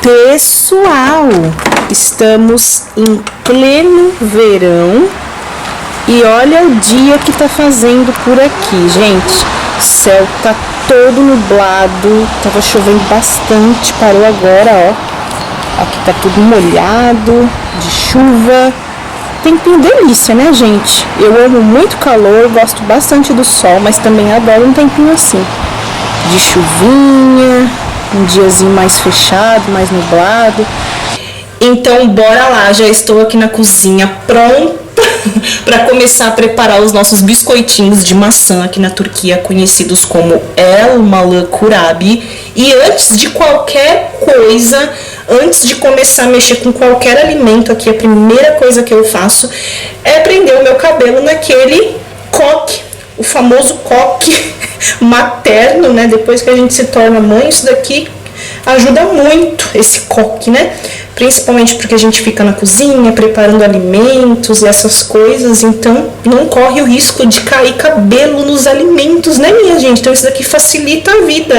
Pessoal, estamos em pleno verão e olha o dia que tá fazendo por aqui, gente. O céu tá todo nublado, tava chovendo bastante, parou agora, ó. Aqui tá tudo molhado, de chuva. Tempinho delícia, né, gente? Eu amo muito calor, gosto bastante do sol, mas também adoro um tempinho assim, de chuvinha, um diazinho mais fechado, mais nublado. Então, bora lá, já estou aqui na cozinha pronta para começar a preparar os nossos biscoitinhos de maçã aqui na Turquia, conhecidos como elmalı kurabi. E antes de qualquer coisa, antes de começar a mexer com qualquer alimento aqui, a primeira coisa que eu faço é prender o meu cabelo naquele coque, o famoso coque materno, né? Depois que a gente se torna mãe, isso daqui ajuda muito, esse coque, né? Principalmente porque a gente fica na cozinha preparando alimentos e essas coisas, então não corre o risco de cair cabelo nos alimentos, né, minha gente? Então isso daqui facilita a vida,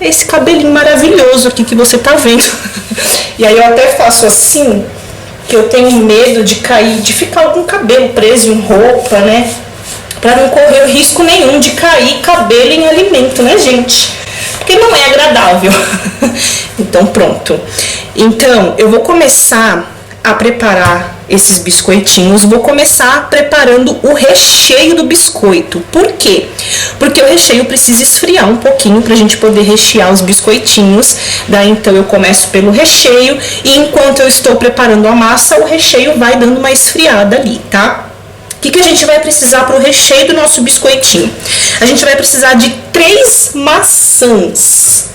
esse cabelinho maravilhoso aqui que você tá vendo. E aí eu até faço assim, que eu tenho medo de cair, de ficar algum cabelo preso em roupa, né? Pra não correr risco nenhum de cair cabelo em alimento, né, gente? Porque não é agradável. Então, pronto. Então, eu vou começar a preparar esses biscoitinhos. Vou começar preparando o recheio do biscoito. Por quê? Porque o recheio precisa esfriar um pouquinho pra gente poder rechear os biscoitinhos. Daí, então, eu começo pelo recheio. E enquanto eu estou preparando a massa, o recheio vai dando uma esfriada ali, tá? O que a gente vai precisar para o recheio do nosso biscoitinho? A gente vai precisar de 3 maçãs.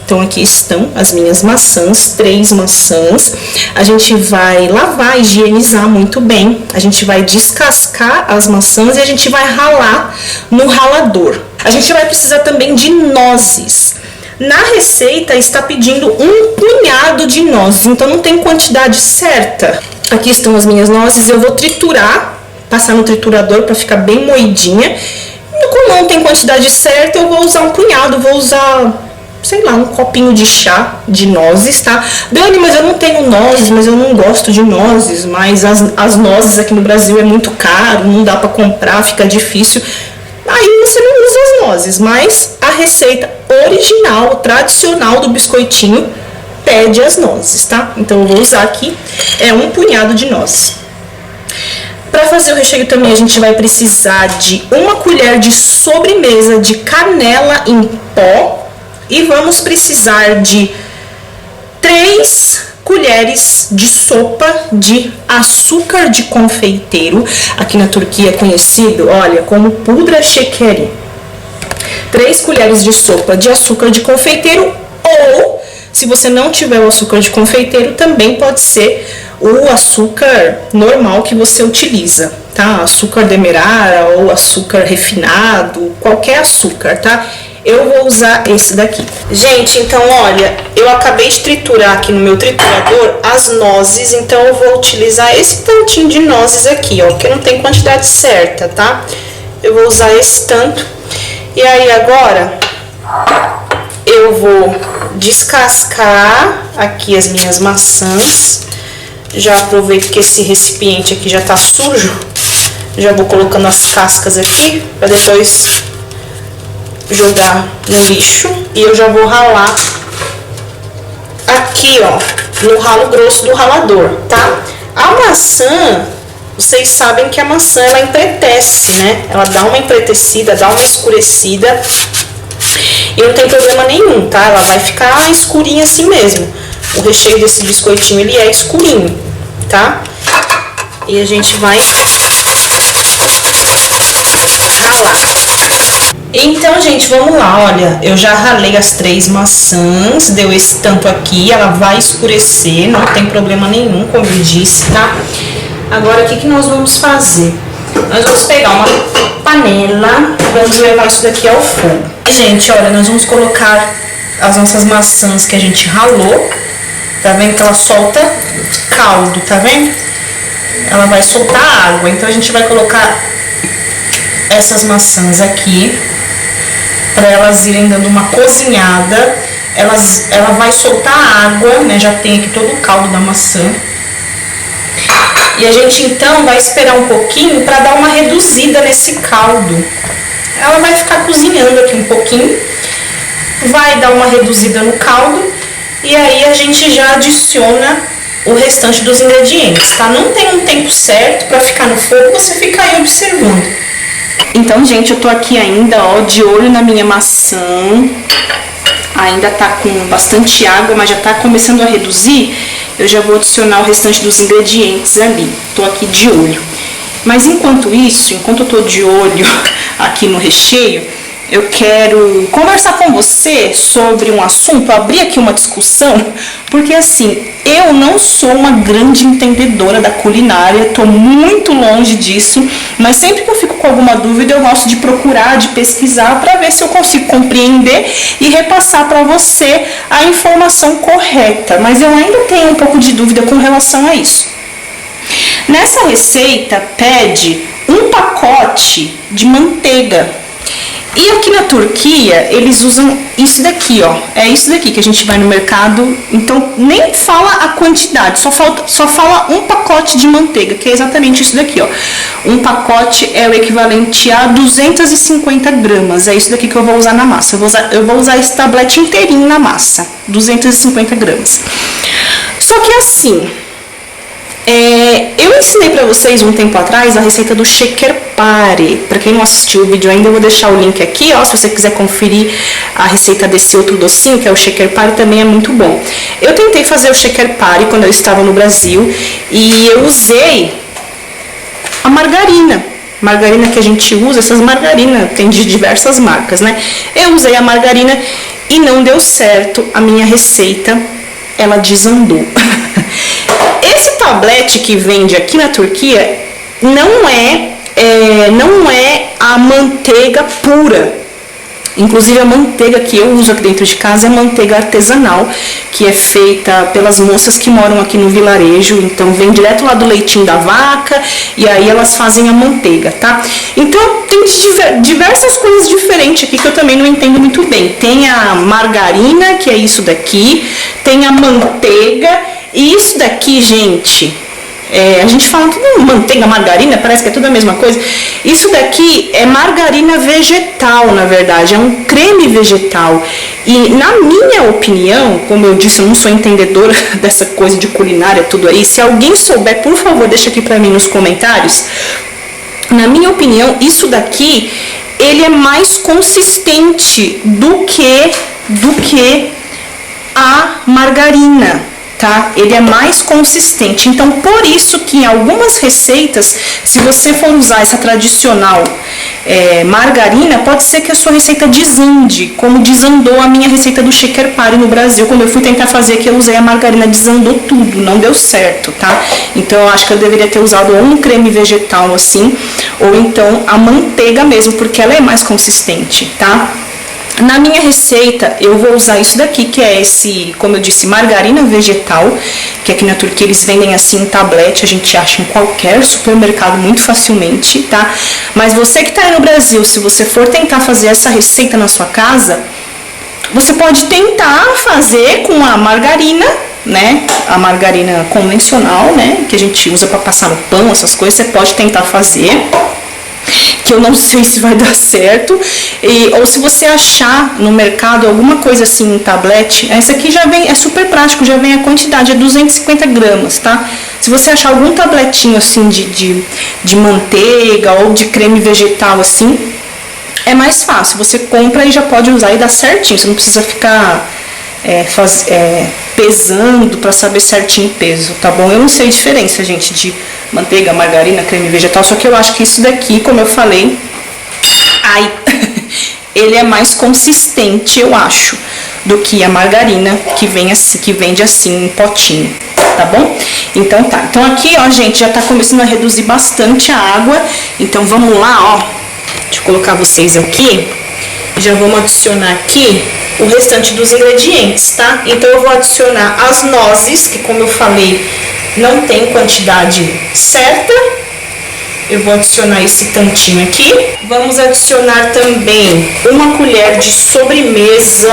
Então, aqui estão as minhas maçãs, 3 maçãs. A gente vai lavar, higienizar muito bem. A gente vai descascar as maçãs e a gente vai ralar no ralador. A gente vai precisar também de nozes. Na receita está pedindo um punhado de nozes, então não tem quantidade certa. Aqui estão as minhas nozes, eu vou triturar, passar no triturador para ficar bem moidinha. Como não tem quantidade certa, eu vou usar um punhado, vou usar, sei lá, um copinho de chá de nozes, tá? Dani, mas eu não tenho nozes, mas eu não gosto de nozes, mas as nozes aqui no Brasil é muito caro, não dá para comprar, fica difícil. Aí você não usa as nozes, mas a receita original, tradicional do biscoitinho pede as nozes, tá? Então eu vou usar aqui, um punhado de nozes. Para fazer o recheio também a gente vai precisar de 1 colher de sobremesa de canela em pó e vamos precisar de 3 colheres de sopa de açúcar de confeiteiro, aqui na Turquia é conhecido, olha, como pudra shekeri. 3 colheres de sopa de açúcar de confeiteiro, ou se você não tiver o açúcar de confeiteiro, também pode ser o açúcar normal que você utiliza, tá? Açúcar demerara ou açúcar refinado, qualquer açúcar, tá? Eu vou usar esse daqui. Gente, então, olha, eu acabei de triturar aqui no meu triturador as nozes, então eu vou utilizar esse tantinho de nozes aqui, ó, porque não tem quantidade certa, tá? Eu vou usar esse tanto. E aí, agora, eu vou descascar aqui as minhas maçãs. Já aproveito que esse recipiente aqui já tá sujo, já vou colocando as cascas aqui para depois jogar no lixo. E eu já vou ralar aqui, ó, no ralo grosso do ralador, tá? A maçã, vocês sabem que a maçã ela empretece, né? Ela dá uma empretecida, dá uma escurecida e não tem problema nenhum, tá? Ela vai ficar escurinha assim mesmo. O recheio desse biscoitinho, ele é escurinho, tá? E a gente vai ralar. Então, gente, vamos lá, olha, eu já ralei as 3 maçãs, deu esse tanto aqui, ela vai escurecer, não tem problema nenhum, como eu disse, tá? Agora, o que nós vamos fazer? Nós vamos pegar uma panela, vamos levar isso daqui ao fogo. Gente, olha, nós vamos colocar as nossas maçãs que a gente ralou. Tá vendo que ela solta caldo, tá vendo? Ela vai soltar água, então a gente vai colocar essas maçãs aqui para elas irem dando uma cozinhada ela vai soltar água, né? Já tem aqui todo o caldo da maçã. E a gente então vai esperar um pouquinho para dar uma reduzida nesse caldo. Ela vai ficar cozinhando aqui um pouquinho, vai dar uma reduzida no caldo e aí a gente já adiciona o restante dos ingredientes, tá? Não tem um tempo certo para ficar no fogo, você fica aí observando. Então, gente, eu tô aqui ainda, ó, de olho na minha maçã. Ainda tá com bastante água, mas já tá começando a reduzir. Eu já vou adicionar o restante dos ingredientes ali. Tô aqui de olho. Mas enquanto isso, enquanto eu tô de olho aqui no recheio, eu quero conversar com você sobre um assunto, abrir aqui uma discussão, porque assim, eu não sou uma grande entendedora da culinária, tô muito longe disso, mas sempre que eu fico com alguma dúvida, eu gosto de procurar, de pesquisar, para ver se eu consigo compreender e repassar para você a informação correta, mas eu ainda tenho um pouco de dúvida com relação a isso. Nessa receita, pede um pacote de manteiga. E aqui na Turquia, eles usam isso daqui, ó. É isso daqui que a gente vai no mercado. Então, nem fala a quantidade, só fala um pacote de manteiga, que é exatamente isso daqui, ó. Um pacote é o equivalente a 250 gramas. É isso daqui que eu vou usar na massa. Eu vou usar esse tablete inteirinho na massa. 250 gramas. Só que assim... eu ensinei pra vocês um tempo atrás a receita do şekerpare. Pra quem não assistiu o vídeo ainda, eu vou deixar o link aqui, ó, se você quiser conferir a receita desse outro docinho, que é o şekerpare, também é muito bom. Eu tentei fazer o şekerpare quando eu estava no Brasil e eu usei a margarina. Margarina que a gente usa, essas margarinas tem de diversas marcas, né? Eu usei a margarina e não deu certo a minha receita, ela desandou. Esse tablete que vende aqui na Turquia não é a manteiga pura. Inclusive a manteiga que eu uso aqui dentro de casa é manteiga artesanal, que é feita pelas moças que moram aqui no vilarejo. Então vem direto lá do leitinho da vaca e aí elas fazem a manteiga, tá? Então tem diversas coisas diferentes aqui que eu também não entendo muito bem. Tem a margarina, que é isso daqui, tem a manteiga. E isso daqui, gente, a gente fala tudo manteiga, margarina, parece que é tudo a mesma coisa. Isso daqui é margarina vegetal, na verdade, é um creme vegetal. E na minha opinião, como eu disse, eu não sou entendedora dessa coisa de culinária, tudo aí. Se alguém souber, por favor, deixa aqui pra mim nos comentários. Na minha opinião, isso daqui, ele é mais consistente do que a margarina. Tá? Ele é mais consistente, então por isso que em algumas receitas, se você for usar essa tradicional margarina, pode ser que a sua receita desande, como desandou a minha receita do şekerpare no Brasil. Quando eu fui tentar fazer aqui, eu usei a margarina, desandou tudo, não deu certo, tá? Então eu acho que eu deveria ter usado ou um creme vegetal assim, ou então a manteiga mesmo, porque ela é mais consistente, tá? Na minha receita, eu vou usar isso daqui, que é esse, como eu disse, margarina vegetal, que aqui na Turquia eles vendem assim em tablete, a gente acha em qualquer supermercado muito facilmente, tá? Mas você que tá aí no Brasil, se você for tentar fazer essa receita na sua casa, você pode tentar fazer com a margarina, né? A margarina convencional, né? Que a gente usa para passar no pão, essas coisas, você pode tentar fazer. Que eu não sei se vai dar certo, ou se você achar no mercado alguma coisa assim em tablete, essa aqui já vem, é super prático, já vem a quantidade, é 250 gramas, tá? Se você achar algum tabletinho assim de manteiga ou de creme vegetal assim, é mais fácil, você compra e já pode usar e dá certinho, você não precisa ficar pesando para saber certinho o peso, tá bom? Eu não sei a diferença, gente, de manteiga, margarina, creme vegetal, só que eu acho que isso daqui, como eu falei, ele é mais consistente, eu acho, do que a margarina que vende assim em potinho, tá bom? Então tá, então aqui, ó, gente, já tá começando a reduzir bastante a água, então vamos lá, ó, deixa eu colocar vocês aqui, já vamos adicionar aqui o restante dos ingredientes, tá? Então eu vou adicionar as nozes, que como eu falei, não tem quantidade certa. Eu vou adicionar esse tantinho aqui. Vamos adicionar também uma colher de sobremesa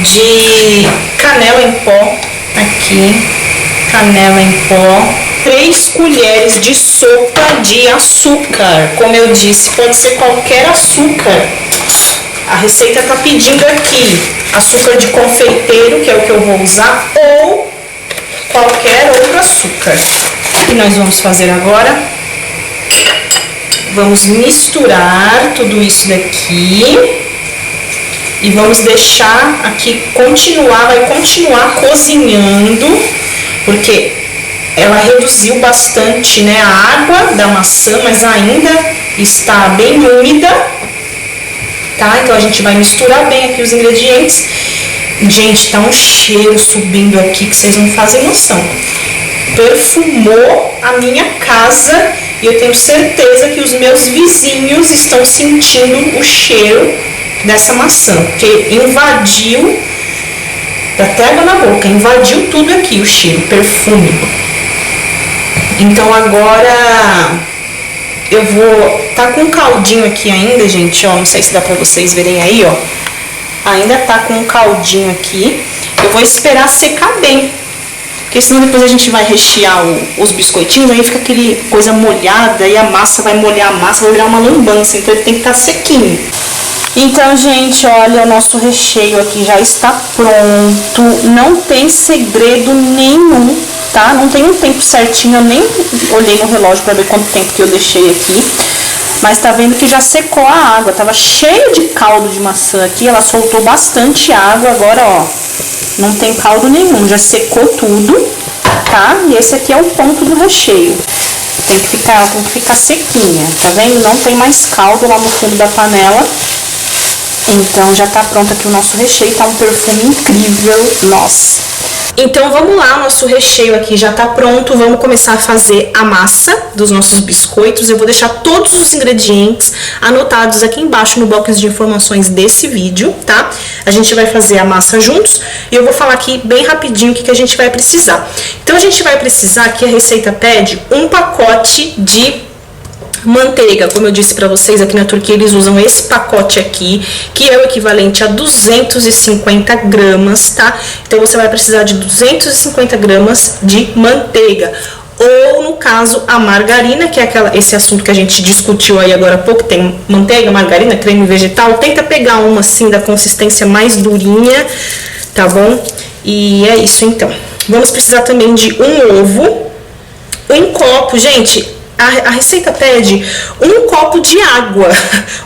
de canela em pó, aqui, canela em pó, 3 colheres de sopa de açúcar. Como eu disse, pode ser qualquer açúcar. A receita tá pedindo aqui açúcar de confeiteiro, que é o que eu vou usar, ou qualquer outro açúcar. O que nós vamos fazer agora? Vamos misturar tudo isso daqui e vamos deixar aqui vai continuar cozinhando, porque ela reduziu bastante, né, a água da maçã, mas ainda está bem úmida, tá? Então a gente vai misturar bem aqui os ingredientes. Gente, tá um cheiro subindo aqui que vocês não fazem noção. Perfumou a minha casa e eu tenho certeza que os meus vizinhos estão sentindo o cheiro dessa maçã, porque invadiu, dá até água na boca, invadiu tudo aqui o cheiro, perfume. Então agora eu vou, tá com um caldinho aqui ainda, gente, ó, não sei se dá pra vocês verem aí, ó. Ainda tá com um caldinho aqui. Eu vou esperar secar bem, porque senão depois a gente vai rechear os biscoitinhos, aí fica aquele coisa molhada e a massa vai molhar a massa, vai virar uma lambança, então ele tem que estar sequinho. Então, gente, olha, o nosso recheio aqui já está pronto, não tem segredo nenhum, tá? Não tem um tempo certinho, eu nem olhei no relógio para ver quanto tempo que eu deixei aqui. Mas tá vendo que já secou a água, tava cheio de caldo de maçã aqui, ela soltou bastante água, agora ó, não tem caldo nenhum, já secou tudo, tá? E esse aqui é o ponto do recheio, tem que ficar sequinha, tá vendo? Não tem mais caldo lá no fundo da panela, então já tá pronto aqui o nosso recheio, tá um perfume incrível, nossa! Então vamos lá, nosso recheio aqui já tá pronto, vamos começar a fazer a massa dos nossos biscoitos. Eu vou deixar todos os ingredientes anotados aqui embaixo no box de informações desse vídeo, tá? A gente vai fazer a massa juntos e eu vou falar aqui bem rapidinho o que a gente vai precisar. Então a gente vai precisar, aqui a receita pede, um pacote de manteiga. Como eu disse pra vocês, aqui na Turquia eles usam esse pacote aqui, que é o equivalente a 250 gramas, tá? Então você vai precisar de 250 gramas de manteiga. Ou, no caso, a margarina, que é esse assunto que a gente discutiu aí agora há pouco, tem manteiga, margarina, creme vegetal. Tenta pegar uma assim da consistência mais durinha, tá bom? E é isso então. Vamos precisar também de um ovo, um copo, gente. A receita pede um copo de água,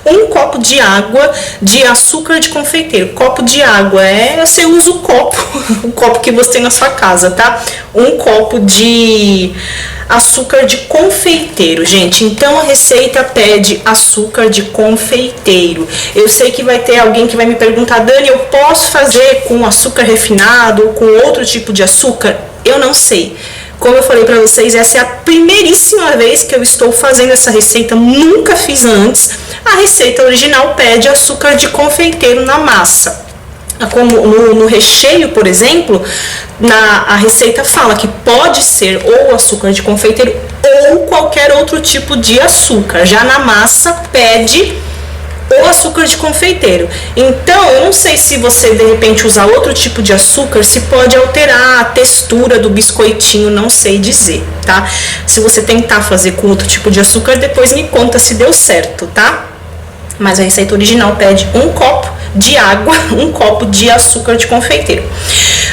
um copo de água de açúcar de confeiteiro. Copo de água você usa o copo que você tem na sua casa, tá? Um copo de açúcar de confeiteiro, gente. Então a receita pede açúcar de confeiteiro. Eu sei que vai ter alguém que vai me perguntar, Dani, eu posso fazer com açúcar refinado ou com outro tipo de açúcar? Eu não sei. Como eu falei pra vocês, essa é a primeiríssima vez que eu estou fazendo essa receita, nunca fiz antes. A receita original pede açúcar de confeiteiro na massa. Como no recheio, por exemplo, a receita fala que pode ser ou açúcar de confeiteiro ou qualquer outro tipo de açúcar. Já na massa pede ou açúcar de confeiteiro. Então, eu não sei se você de repente usar outro tipo de açúcar, se pode alterar a textura do biscoitinho, não sei dizer, tá? Se você tentar fazer com outro tipo de açúcar, depois me conta se deu certo, tá? Mas a receita original pede um copo de água, um copo de açúcar de confeiteiro.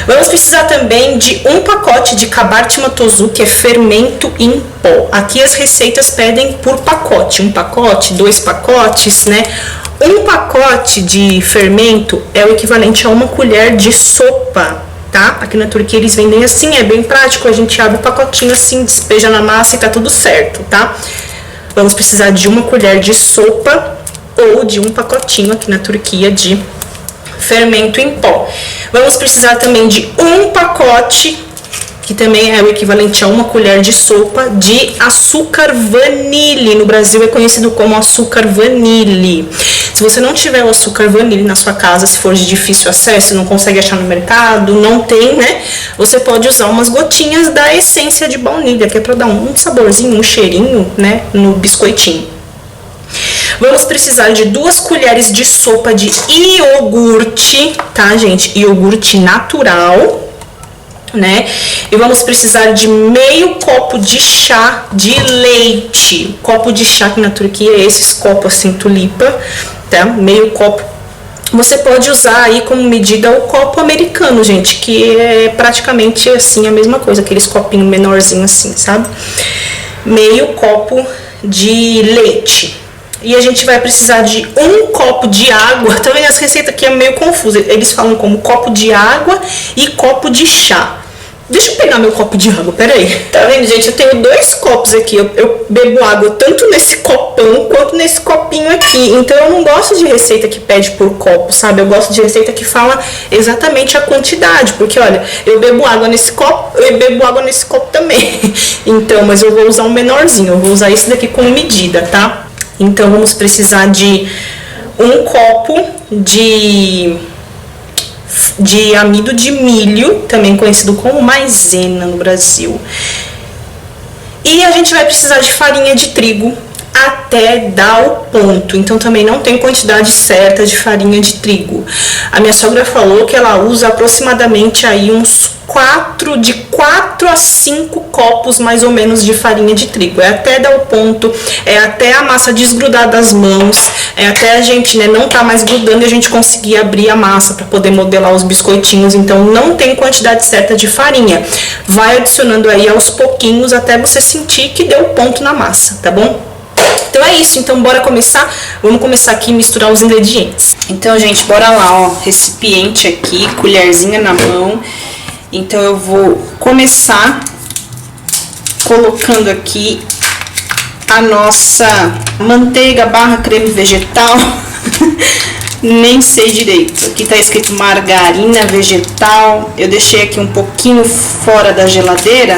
Vamos precisar também de um pacote de kabartma tozu, que é fermento em pó. Aqui as receitas pedem por pacote, um pacote, 2 pacotes, né? Um pacote de fermento é o equivalente a 1 colher de sopa, tá? Aqui na Turquia eles vendem assim, é bem prático, a gente abre o pacotinho assim, despeja na massa e tá tudo certo, tá? Vamos precisar de 1 colher de sopa ou de um pacotinho aqui na Turquia de fermento em pó. Vamos precisar também de um pacote, que também é o equivalente a 1 colher de sopa, de açúcar vanille. No Brasil é conhecido como açúcar vanille. Se você não tiver o açúcar vanille na sua casa, se for de difícil acesso, não consegue achar no mercado, não tem, né? Você pode usar umas gotinhas da essência de baunilha, que é para dar um saborzinho, um cheirinho, né, no biscoitinho. Vamos precisar de 2 colheres de sopa de iogurte, tá, gente? Iogurte natural, né? E vamos precisar de meio copo de chá de leite. Copo de chá que na Turquia é esses copos assim, tulipa, tá? Meio copo. Você pode usar aí como medida o copo americano, gente, que é praticamente assim a mesma coisa, aqueles copinhos menorzinhos assim, sabe? Meio copo de leite. E a gente vai precisar de 1 copo de água. Tá vendo? Essa receita aqui é meio confusa. Eles falam como copo de água e copo de chá. Deixa eu pegar meu copo de água, peraí. Tá vendo, gente? Eu tenho 2 copos aqui. Eu bebo água tanto nesse copão quanto nesse copinho aqui. Então eu não gosto de receita que pede por copo, sabe? Eu gosto de receita que fala exatamente a quantidade. Porque, olha, eu bebo água nesse copo, eu bebo água nesse copo também. Então, mas eu vou usar um menorzinho. Eu vou usar esse daqui como medida, tá? Então vamos precisar de 1 copo de amido de milho, também conhecido como maisena no Brasil. E a gente vai precisar de farinha de trigo até dar o ponto. Então também não tem quantidade certa de farinha de trigo. A minha sogra falou que ela usa aproximadamente aí uns 4 a 5 copos mais ou menos de farinha de trigo. É até dar o ponto, é até a massa desgrudar das mãos, é até a gente, né, não tá mais grudando e a gente conseguir abrir a massa para poder modelar os biscoitinhos. Então não tem quantidade certa de farinha. Vai adicionando aí aos pouquinhos até você sentir que deu ponto na massa, tá bom? Então é isso, então bora começar. Vamos começar aqui a misturar os ingredientes. Então, gente, bora lá, ó, recipiente aqui, colherzinha na mão. Então eu vou começar colocando aqui a nossa manteiga barra creme vegetal. Nem sei direito. Aqui tá escrito margarina vegetal. Eu deixei aqui um pouquinho fora da geladeira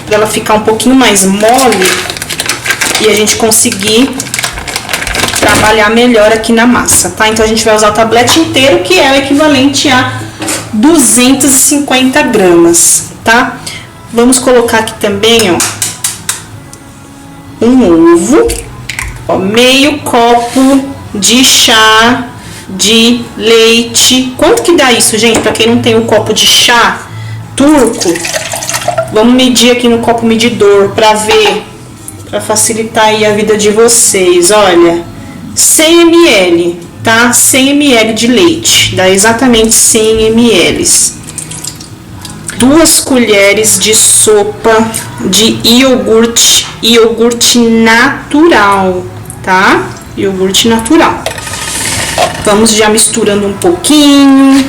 para ela ficar um pouquinho mais mole e a gente conseguir trabalhar melhor aqui na massa, tá? Então a gente vai usar o tablete inteiro, que é o equivalente a 250 gramas, tá? Vamos colocar aqui também, ó, um ovo, ó, meio copo de chá de leite. Quanto que dá isso, gente? Pra quem não tem o copo de chá turco, vamos medir aqui no copo medidor pra ver, pra facilitar aí a vida de vocês. Olha, 100 ml, tá? 100 ml de leite, dá exatamente 100 ml. 2 colheres de sopa de iogurte natural, tá? Iogurte natural. Vamos já misturando um pouquinho.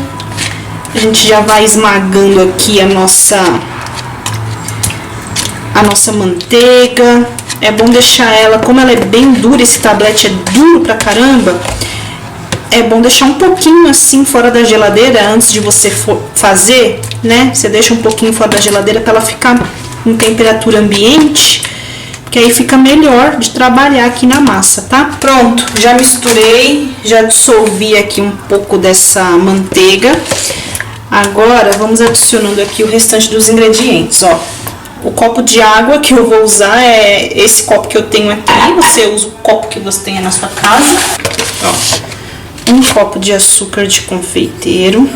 A gente já vai esmagando aqui a nossa manteiga. É bom deixar ela, como ela é bem dura, esse tablete é duro pra caramba, é bom deixar um pouquinho assim fora da geladeira antes de você fazer, né? Você deixa um pouquinho fora da geladeira pra ela ficar em temperatura ambiente, que aí fica melhor de trabalhar aqui na massa, tá? Pronto, já misturei, já dissolvi aqui um pouco dessa manteiga. Agora vamos adicionando aqui o restante dos ingredientes, ó. O copo de água que eu vou usar é esse copo que eu tenho aqui. Você usa o copo que você tenha na sua casa. Ó, 1 copo de açúcar de confeiteiro.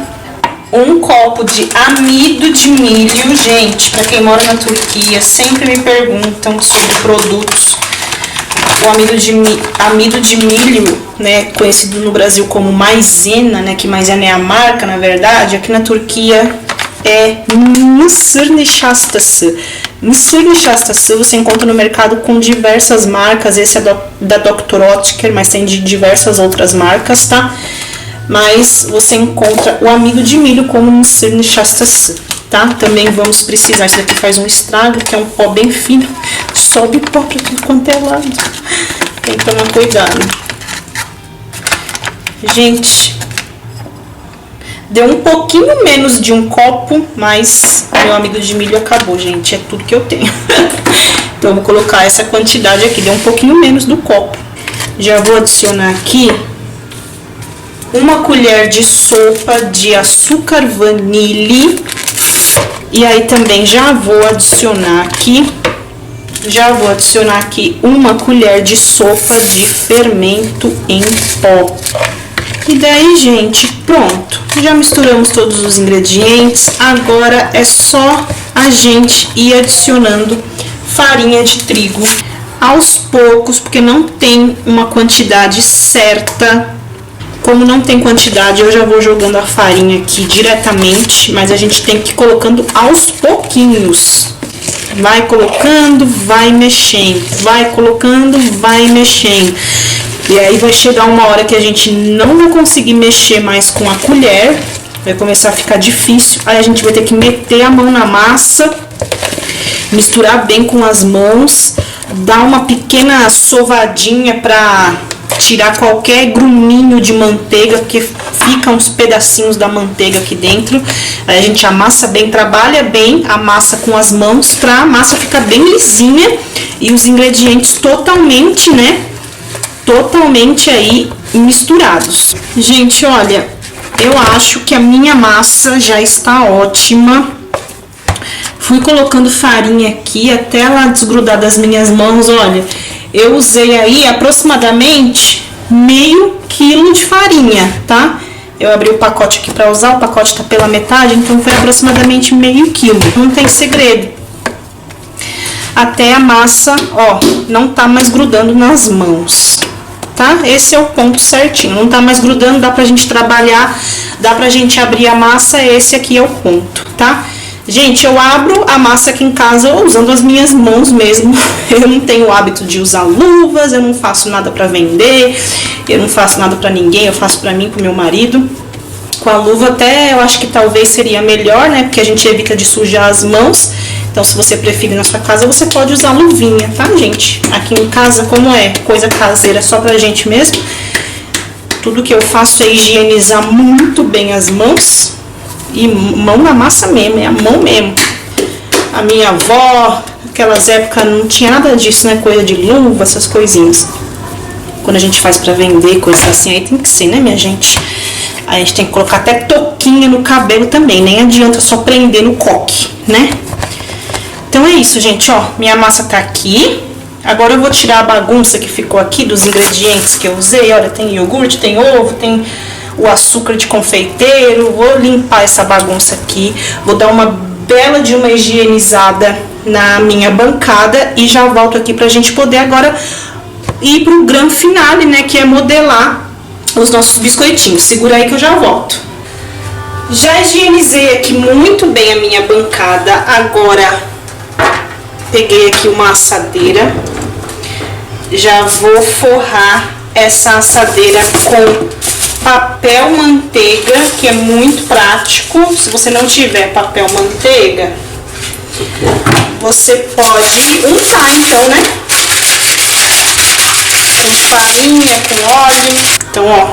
1 copo de amido de milho. Gente, pra quem mora na Turquia, sempre me perguntam sobre produtos. O amido de milho, né, conhecido no Brasil como maisena, né, que maisena é a marca, na verdade, aqui na Turquia é mısır nişastası. Mısır nişastası você encontra no mercado com diversas marcas. Esse é da Dr. Oetker, mas tem de diversas outras marcas, tá? Mas você encontra o amido de milho como mısır nişastası, tá? Também vamos precisar, isso daqui faz um estrago, que é um pó bem fino, sobe pó pra tudo quanto é lado. Tem que tomar cuidado. Gente, deu um pouquinho menos de 1 copo, mas meu amido de milho acabou, gente. É tudo que eu tenho. Então, eu vou colocar essa quantidade aqui. Deu um pouquinho menos do copo. Já vou adicionar aqui 1 colher de sopa de açúcar vanille. E aí, também já vou adicionar aqui Já vou adicionar aqui uma colher de sopa de fermento em pó. E daí, gente, pronto. Já misturamos todos os ingredientes. Agora é só a gente ir adicionando farinha de trigo aos poucos, porque não tem uma quantidade certa. Como não tem quantidade, eu já vou jogando a farinha aqui diretamente, mas a gente tem que ir colocando aos pouquinhos. Vai colocando, vai mexendo, vai colocando, vai mexendo. E aí vai chegar uma hora que a gente não vai conseguir mexer mais com a colher, vai começar a ficar difícil. Aí a gente vai ter que meter a mão na massa, misturar bem com as mãos, dar uma pequena sovadinha pra tirar qualquer gruminho de manteiga, porque fica uns pedacinhos da manteiga aqui dentro. Aí a gente amassa bem, trabalha bem a massa com as mãos pra massa ficar bem lisinha e os ingredientes totalmente, né, totalmente aí misturados. Gente, olha, eu acho que a minha massa já está ótima. Fui colocando farinha aqui até ela desgrudar das minhas mãos, olha. Eu usei aí aproximadamente meio quilo de farinha, tá? Eu abri o pacote aqui pra usar, o pacote tá pela metade, então foi aproximadamente meio quilo. Não tem segredo. Até a massa, ó, não tá mais grudando nas mãos, tá? Esse é o ponto certinho, não tá mais grudando, dá pra gente trabalhar, dá pra gente abrir a massa, esse aqui é o ponto, tá? Gente, eu abro a massa aqui em casa usando as minhas mãos mesmo. Eu não tenho o hábito de usar luvas, eu não faço nada pra vender, eu não faço nada pra ninguém, eu faço pra mim, pro meu marido. Com a luva até eu acho que talvez seria melhor, né? Porque a gente evita de sujar as mãos. Então, se você preferir na sua casa, você pode usar luvinha, tá, gente? Aqui em casa, como é coisa caseira só pra gente mesmo, tudo que eu faço é higienizar muito bem as mãos. E mão na massa mesmo, é a mão mesmo. A minha avó, naquelas épocas não tinha nada disso, né? Coisa de luva, essas coisinhas. Quando a gente faz pra vender, coisa assim, aí tem que ser, né, minha gente? Aí a gente tem que colocar até touquinha no cabelo também, nem adianta só prender no coque, né? Então é isso, gente, ó, minha massa tá aqui. Agora eu vou tirar a bagunça que ficou aqui dos ingredientes que eu usei. Olha, tem iogurte, tem ovo, tem o açúcar de confeiteiro. Vou limpar essa bagunça aqui, vou dar uma bela de uma higienizada na minha bancada e já volto aqui pra gente poder agora ir pro grande finale, né, que é modelar os nossos biscoitinhos. Segura aí que eu já volto. Já higienizei aqui muito bem a minha bancada. Agora peguei aqui uma assadeira, já vou forrar essa assadeira com papel manteiga, que é muito prático. Se você não tiver papel manteiga, você pode untar então, né? Com farinha, com óleo. Então, ó,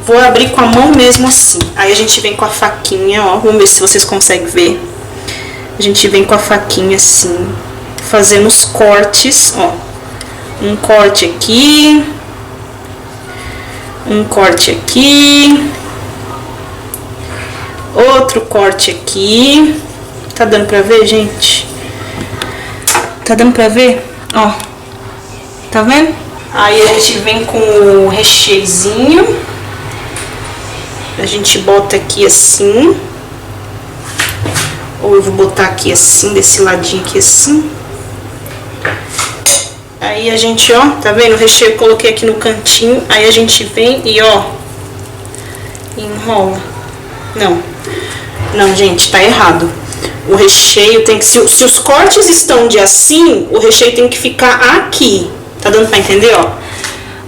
vou abrir com a mão mesmo assim. Aí a gente vem com a faquinha, ó, vamos ver se vocês conseguem ver. A gente vem com a faquinha assim, fazendo os cortes, ó. Um corte aqui, um corte aqui, outro corte aqui. Tá dando pra ver, gente? Tá dando pra ver? Ó, tá vendo? Aí a gente vem com o recheiozinho. A gente bota aqui assim. Ou eu vou botar aqui assim, desse ladinho aqui assim. Aí a gente, ó, tá vendo? O recheio eu coloquei aqui no cantinho. Aí a gente vem e, ó, enrola. Não, gente, tá errado. O recheio tem que... Se os cortes estão de assim, o recheio tem que ficar aqui. Tá dando pra entender, ó?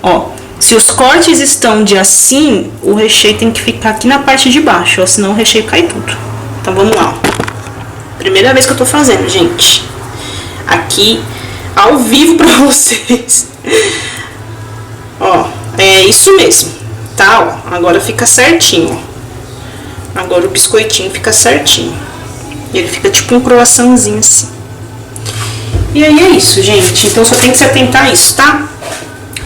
Ó, se os cortes estão de assim, o recheio tem que ficar aqui na parte de baixo, ó, senão o recheio cai tudo. Então vamos lá, ó. Primeira vez que eu tô fazendo, gente. Aqui, ao vivo pra vocês. Ó, é isso mesmo, tá? Ó, agora fica certinho, ó. Agora o biscoitinho fica certinho. Ele fica tipo um croissantzinho assim. E aí é isso, gente. Então só tem que se atentar a isso, tá?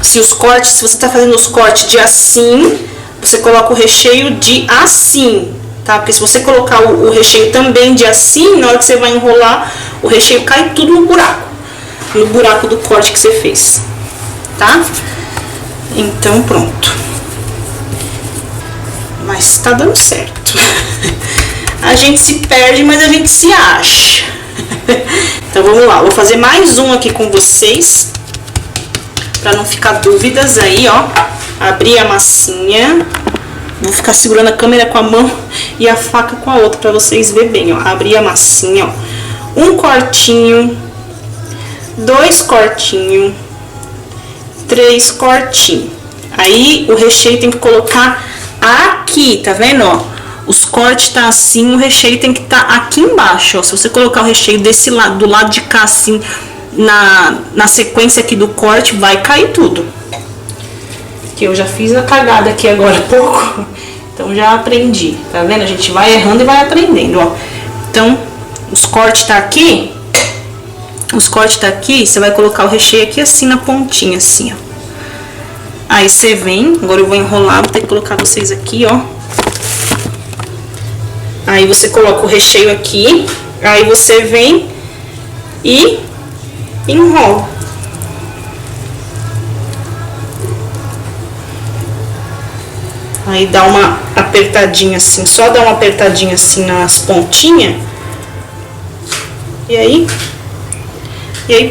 Se você tá fazendo os cortes de assim, você coloca o recheio de assim, tá? Porque se você colocar o recheio também de assim, na hora que você vai enrolar, o recheio cai tudo no buraco do corte que você fez, tá? Então, pronto. Mas tá dando certo. A gente se perde, mas a gente se acha. Então, vamos lá. Vou fazer mais um aqui com vocês, pra não ficar dúvidas aí, ó. Abrir a massinha. Vou ficar segurando a câmera com a mão e a faca com a outra pra vocês verem bem, ó. Abrir a massinha, ó. Um cortinho, 2 cortinhos, 3 cortinhos. Aí o recheio tem que colocar aqui, tá vendo, ó? Os cortes tá assim, o recheio tem que estar aqui embaixo, ó. Se você colocar o recheio desse lado, do lado de cá, assim, na sequência aqui do corte, vai cair tudo. Que eu já fiz a cagada aqui agora há pouco, então já aprendi, tá vendo? A gente vai errando e vai aprendendo, ó. Então, os cortes tá aqui, você vai colocar o recheio aqui assim na pontinha, assim, ó. Aí você vem, agora eu vou enrolar, vou ter que colocar vocês aqui, ó. Aí você coloca o recheio aqui, aí você vem e enrola. Aí dá uma apertadinha assim, só dá uma apertadinha assim nas pontinhas. E aí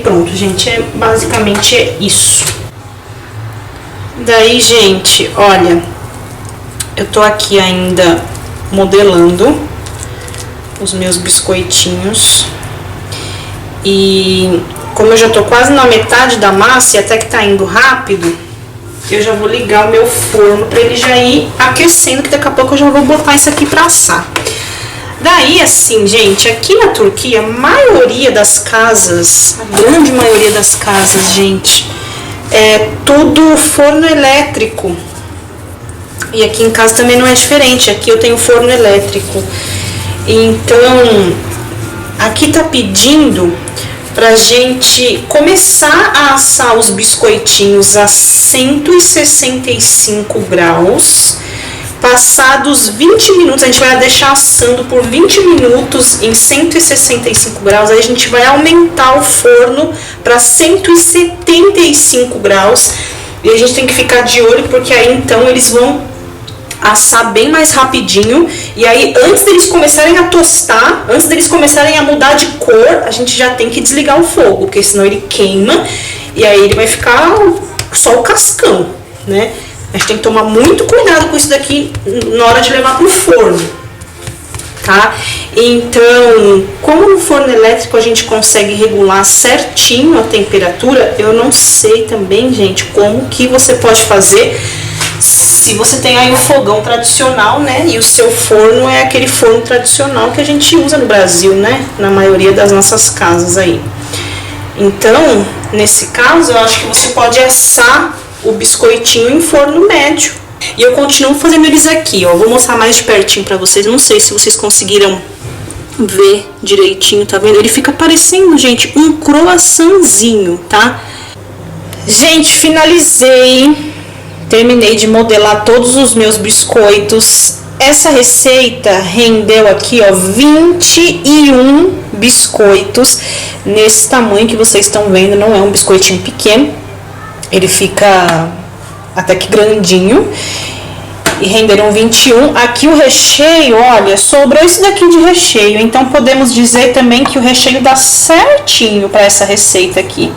pronto, gente, basicamente é isso. Daí, gente, olha, eu tô aqui ainda modelando os meus biscoitinhos. E como eu já tô quase na metade da massa e até que tá indo rápido, eu já vou ligar o meu forno pra ele já ir aquecendo, que daqui a pouco eu já vou botar isso aqui pra assar. Daí, assim, gente, aqui na Turquia, a maioria das casas, a grande maioria das casas, gente, é tudo forno elétrico. E aqui em casa também não é diferente, aqui eu tenho forno elétrico. Então, aqui tá pedindo pra gente começar a assar os biscoitinhos a 165 graus. Passados 20 minutos, a gente vai deixar assando por 20 minutos em 165 graus. Aí a gente vai aumentar o forno para 175 graus. E a gente tem que ficar de olho, porque aí então eles vão assar bem mais rapidinho. E aí, antes deles começarem a tostar, antes deles começarem a mudar de cor, a gente já tem que desligar o fogo, porque senão ele queima e aí ele vai ficar só o cascão, né? A gente tem que tomar muito cuidado com isso daqui na hora de levar pro forno, tá? Então, como no forno elétrico a gente consegue regular certinho a temperatura, eu não sei também, gente, como que você pode fazer se você tem aí um fogão tradicional, né? E o seu forno é aquele forno tradicional que a gente usa no Brasil, né? Na maioria das nossas casas aí. Então, nesse caso, eu acho que você pode assar o biscoitinho em forno médio. E eu continuo fazendo eles aqui, ó. Vou mostrar mais de pertinho pra vocês. Não sei se vocês conseguiram ver direitinho, tá vendo? Ele fica parecendo, gente, um croissantzinho, tá? Gente, finalizei. Terminei de modelar todos os meus biscoitos. Essa receita rendeu aqui, ó, 21 biscoitos nesse tamanho que vocês estão vendo. Não é um biscoitinho pequeno. Ele fica até que grandinho. E renderam 21. Aqui o recheio, olha, sobrou isso daqui de recheio. Então podemos dizer também que o recheio dá certinho para essa receita aqui.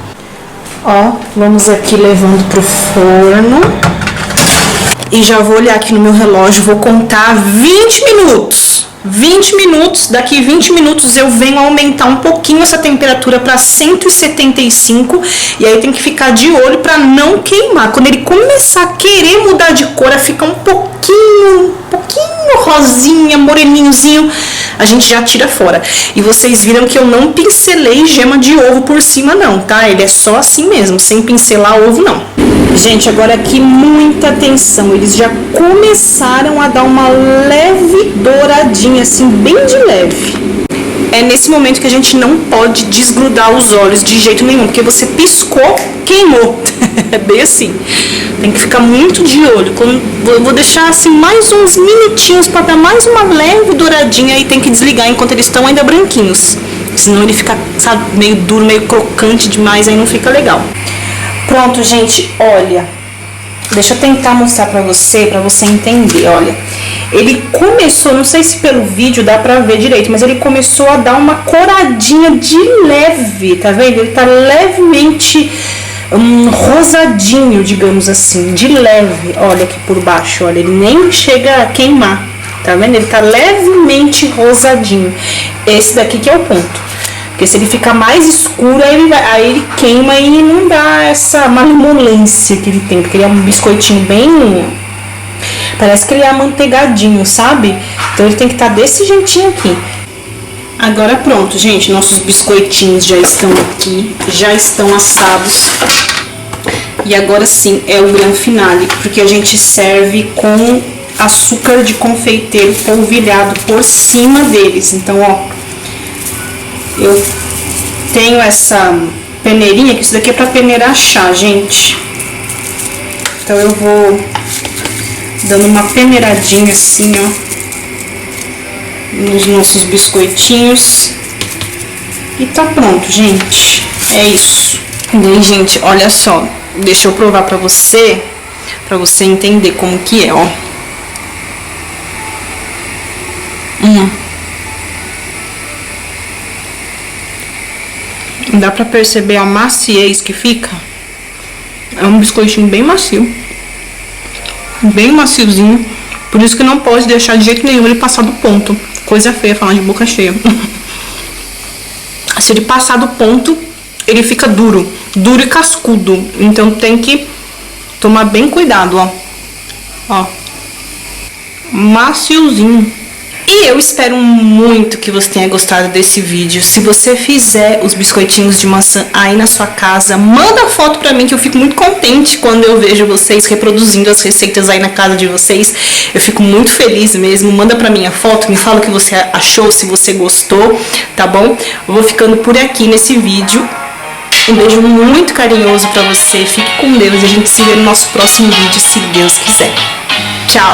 Ó, vamos aqui levando pro forno. E já vou olhar aqui no meu relógio, vou contar 20 minutos. 20 minutos, daqui 20 minutos eu venho aumentar um pouquinho essa temperatura para 175, e aí tem que ficar de olho para não queimar. Quando ele começar a querer mudar de cor, a ficar um pouquinho rosinha, moreninhozinho, a gente já tira fora. E vocês viram que eu não pincelei gema de ovo por cima não, tá? Ele é só assim mesmo, sem pincelar ovo não. Gente, agora aqui muita atenção, eles já começaram a dar uma leve douradinha, assim, bem de leve. é nesse momento que a gente não pode desgrudar os olhos de jeito nenhum, porque você piscou, queimou. É bem assim. Tem que ficar muito de olho. Eu vou deixar assim mais uns minutinhos para dar mais uma leve douradinha e tem que desligar enquanto eles estão ainda branquinhos. Senão ele fica, sabe, meio duro, meio crocante demais, aí não fica legal. Pronto, gente, olha. Deixa eu tentar mostrar pra você entender, olha. Ele começou, não sei se pelo vídeo dá pra ver direito, mas ele começou a dar uma coradinha de leve, tá vendo? Ele tá levemente rosadinho, digamos assim, de leve. Olha aqui por baixo, olha, ele nem chega a queimar, tá vendo? Ele tá levemente rosadinho. Esse daqui que é o ponto. Porque se ele ficar mais escuro, aí ele queima e não dá essa malemolência que ele tem. Porque ele é um biscoitinho bem... Parece que ele é amanteigadinho, sabe? Então ele tem que estar desse jeitinho aqui. Agora pronto, gente. Nossos biscoitinhos já estão aqui. Já estão assados. E agora sim é o gran finale. Porque a gente serve com açúcar de confeiteiro polvilhado por cima deles. Então, ó... Eu tenho essa peneirinha, que isso daqui é pra peneirar chá, gente. Então eu vou dando uma peneiradinha assim, ó, nos nossos biscoitinhos. E tá pronto, gente. É isso. E aí, gente, olha só. Deixa eu provar pra você entender como que é, ó. Dá pra perceber a maciez que fica. É um biscoitinho bem macio. Bem maciozinho. Por isso que não pode deixar de jeito nenhum ele passar do ponto. Coisa feia falar de boca cheia. Se ele passar do ponto, ele fica duro. Duro e cascudo. Então tem que tomar bem cuidado, ó. Ó. Maciozinho. E eu espero muito que você tenha gostado desse vídeo. Se você fizer os biscoitinhos de maçã aí na sua casa, manda foto pra mim, que eu fico muito contente quando eu vejo vocês reproduzindo as receitas aí na casa de vocês. Eu fico muito feliz mesmo. Manda pra mim a foto, me fala o que você achou, se você gostou, tá bom? Eu vou ficando por aqui nesse vídeo. Um beijo muito carinhoso pra você. Fique com Deus e a gente se vê no nosso próximo vídeo, se Deus quiser. Tchau!